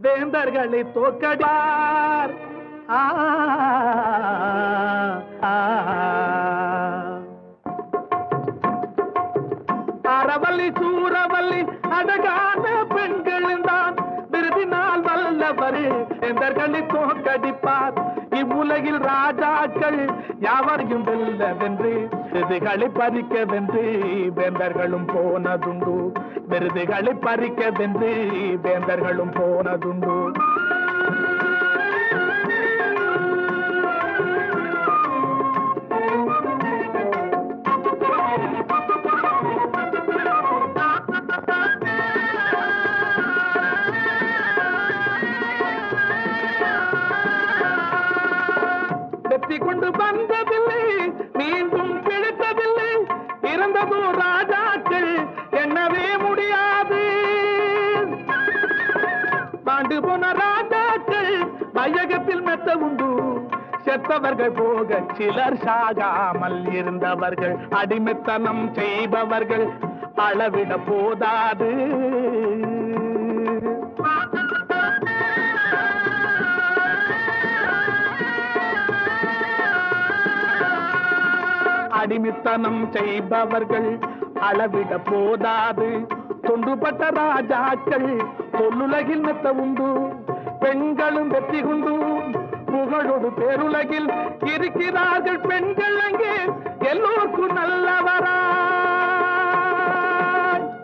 வேந்தர்களை தோக்கடிப்பார். அறவல்லி சூரவல்லி அழகான பெண்களும் தான் விருதினால் வல்லவர் வேந்தர்களை தோக்கடிப்பார். இவ்வுலகில் ராஜாக்கள் யாவரையும் வெல்லவென்று விருதுகளை பறிக்கவென்று வேந்தர்களும் போனதுண்டு. விருதுகளை பறிக்கவென்று வேந்தர்களும் போனதுண்டு. வெற்றி கொண்டு வந்ததில்லை, மீண்டும் பிழைத்ததில்லை. இறந்ததோ ராஜாக்கள் எண்ணவே முடியாது. பாண்டு போன ராஜாக்கள் வையகத்தில் மெத்த உண்டு. செத்தவர்கள் போக சிலர் சாகாமல் இருந்தவர்கள் அடிமைத்தனம் செய்பவர்கள் அளவிட போதாது. அடிமைத்தனம் செய்பவர்கள் அளவிட போதாது. தொண்டுபட்ட ராஜாக்கள் தொல்லுலகில் மெத்த உண்டு. பெண்களும் வெற்றி கொண்டு புகழோடு பேருலகில் இருக்கிறார்கள். பெண்கள் அங்கே எல்லோருக்கும் நல்லவரா